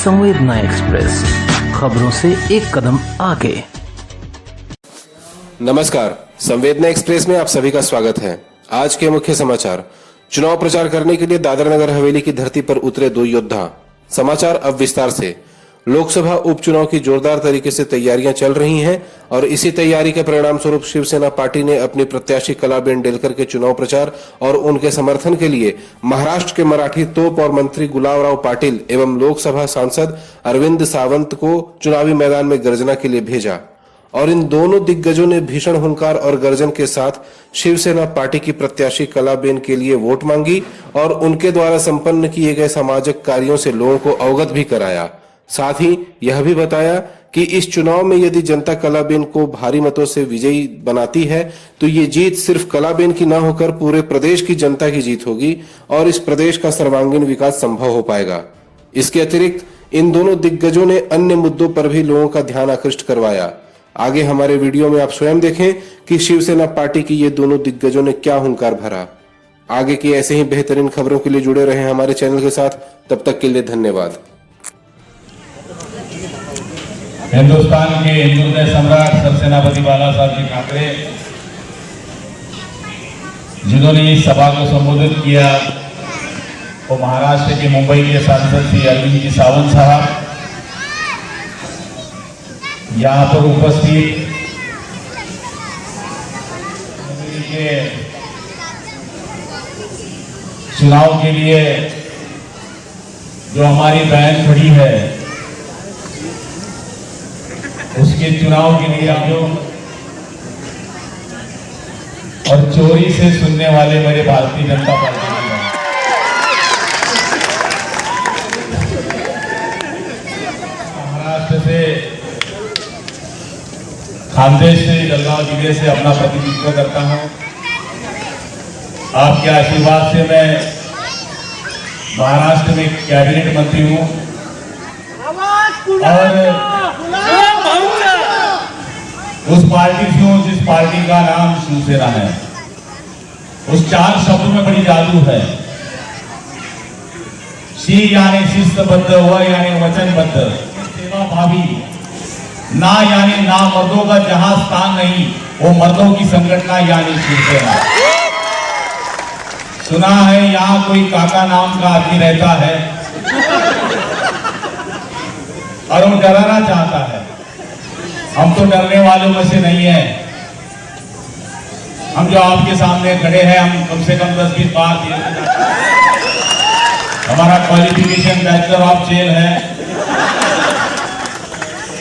संवेदना एक्सप्रेस, खबरों से एक कदम आगे। नमस्कार, संवेदना एक्सप्रेस में आप सभी का स्वागत है। आज के मुख्य समाचार। चुनाव प्रचार करने के लिए दादरा नगर हवेली की धरती पर उतरे 2 योद्धा। समाचार अब विस्तार से। लोकसभा उपचुनाव की जोरदार तरीके से तैयारियां चल रही हैं और इसी तैयारी के परिणाम स्वरूप शिवसेना पार्टी ने अपनी प्रत्याशी कलाबेन डेलकर के चुनाव प्रचार और उनके समर्थन के लिए महाराष्ट्र के मराठी तोप और मंत्री गुलाबराव पाटिल एवं लोकसभा सांसद अरविंद सावंत को चुनावी मैदान में गर्जना के लिए भेजा और इन दोनों दिग्गजों ने भीषण हुंकार और गर्जन के साथ शिवसेना पार्टी की प्रत्याशी कलाबेन के लिए वोट मांगी और उनके द्वारा संपन्न किए गए सामाजिक कार्यों से लोगों को अवगत भी कराया। साथ ही यह भी बताया कि इस चुनाव में यदि जनता कलाबेन को भारी मतों से विजयी बनाती है तो ये जीत सिर्फ कलाबेन की न होकर पूरे प्रदेश की जनता की जीत होगी और इस प्रदेश का सर्वांगीण विकास संभव हो पाएगा। इसके अतिरिक्त इन दोनों दिग्गजों ने अन्य मुद्दों पर भी लोगों का ध्यान आकृष्ट करवाया। आगे हमारे वीडियो में आप स्वयं देखें कि शिवसेना पार्टी की ये दोनों दिग्गजों ने क्या हुंकार भरा। आगे की ऐसे ही बेहतरीन खबरों के लिए जुड़े रहे हमारे चैनल के साथ। तब तक के लिए धन्यवाद। हिंदुस्तान के हिंदुत्व सम्राट सरसेनापति बाला साहब जी ठाकरे, जिन्होंने इस सभा को संबोधित किया, वो महाराष्ट्र के मुंबई के सांसद श्री अरविंद जी सावंत साहब, यहाँ पर उपस्थित चुनाव के लिए जो हमारी बहन खड़ी है, उसके चुनाव के लिए आयो और चोरी से सुनने वाले मेरे भारतीय जनता पार्टी के महाराष्ट्र से, खानदेश से, जलगांव जिले से अपना प्रतिनिधित्व करता हूं। आपके आशीर्वाद से मैं महाराष्ट्र में कैबिनेट मंत्री हूं और उस पार्टी से हूं जिस पार्टी का नाम शिवसेना है। उस 4 शब्दों में बड़ी जादू है। शी यानी शिस्तबद्ध, व यानी वचनबद्ध, सेवा भावी, ना यानी ना मर्दों का जहां स्थान नहीं, वो मर्दों की संगठन यानी शिवसेना। सुना है यहां कोई काका नाम का आदमी रहता है और वो डराना चाहता है। हम तो डरने वालों में से नहीं है। हम जो आपके सामने खड़े हैं, हम कम से कम 10-20 बार हमारा क्वालिफिकेशन बैचलर ऑफ जेल है।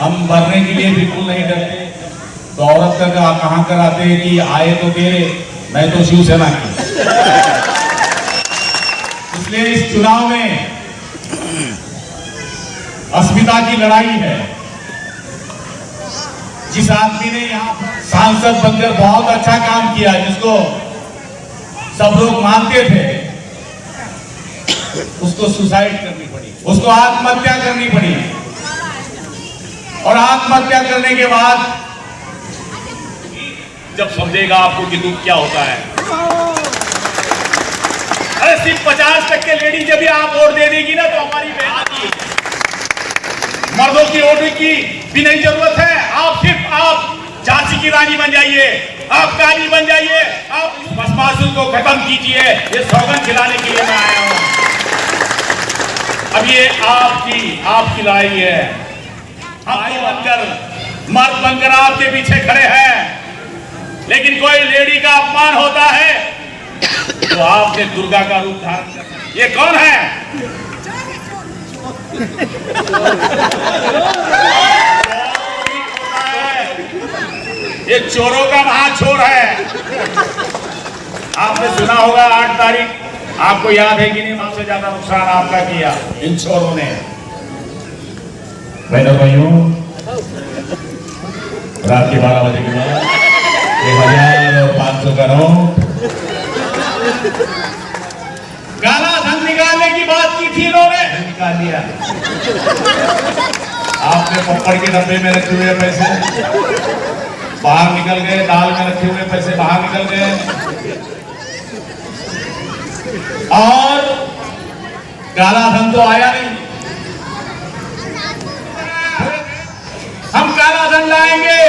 हम मरने के लिए बिल्कुल नहीं डरते। तो औरत का कहां कर आते हैं कि आए तो थे, मैं तो शिवसेना की। इसलिए इस चुनाव में अस्मिता की लड़ाई है। जिस आदमी ने यहाँ सांसद बनकर बहुत अच्छा काम किया, जिसको सब लोग मानते थे, उसको सुसाइड करनी पड़ी, उसको आत्महत्या करनी पड़ी। और आत्महत्या करने के बाद जब समझेगा आपको कि दुख क्या होता है। अरे सिर्फ 50% लेडीज जब भी आप वोट दे देगी ना तो हमारी बहन आती है। मर्दों की वोट की भी नहीं जरूरत है। आप झांसी की रानी बन जाइए, आप काली बन जाइए, आप भस्मासुर को खत्म कीजिए। ये सौगंध खिलाने के लिए मैं आया हूं। अब ये आपकी लड़ाई है। भाई बनकर, मर्द बनकर आपके पीछे खड़े हैं, लेकिन कोई लेडी का अपमान होता है तो आपने दुर्गा का रूप धारण करना। ये कौन है? ये चोरों का महाचोर है। आपने सुना होगा 8 तारीख, आपको याद है कि नहीं, सबसे ज्यादा नुकसान आपका किया इन चोरों ने। बहनों भाइयों, रात के 12 बजे के बाद 1000 और 500 का नोट, काला धन निकालने की बात की थी इन्होंने, निकाल लिया। आपने पप्पड़ के डब्बे में रखे हुए पैसे बाहर निकल गए, दाल में रखे हुए पैसे बाहर निकल गए और काला धन तो आया नहीं। सुशासन लाएंगे।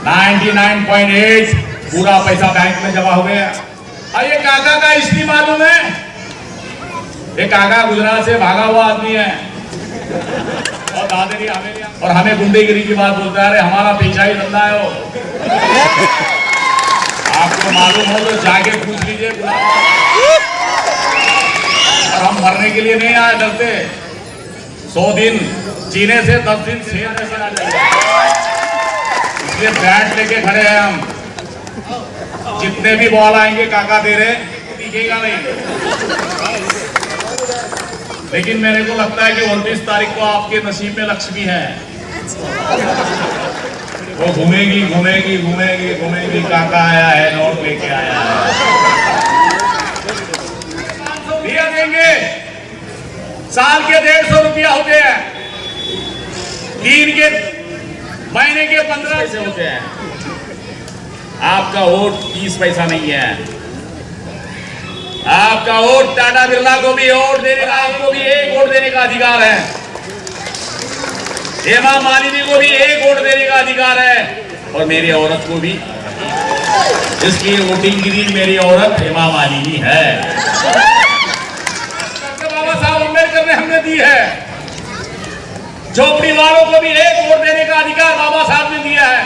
99.8 पूरा पैसा बैंक में जमा हो गया। और ये काका का हिस्ट्री मालूम है? ये काका गुजरात से भागा हुआ आदमी है और दादेरी हवेली और हमें गुंडेगिरी की बात बोलता है। अरे हमारा पीछा ही धंधा है वो। आपको मालूम हो तो जाके पूछ लीजिए। और हम मरने के लिए नहीं आए, डरते। 100 दिन जीने से 10 दिन शेर जैसे आ जाएंगे, इसलिए बैट लेके खड़े हैं हम। जितने भी बॉल आएंगे काका दे रहे, दिखेगा नहीं। लेकिन मेरे को लगता है कि 29 तारीख को आपके नसीब में लक्ष्मी है। वो घूमेगी घूमेगी घूमेगी घूमेगी। काका आया है, नोट लेके आया है, दिया देंगे। साल के 150 रुपया होते हैं, 3 के महीने के 15 पैसे होते हैं। आपका वोट 30 पैसा नहीं है। आपका वोट टाटा बिरला को भी वोट देने का, आपको भी 1 वोट देने का अधिकार है। हेमा मालिनी को भी 1 वोट देने का अधिकार है, और मेरी औरत को भी। इसकी वोटिंग गिरी मेरी औरत हेमा मालिनी है। बाबा साहब अम्बेडकर ने हमने दी है। झोपड़ी वालों को भी 1 वोट देने का अधिकार बाबा साहब ने दिया है।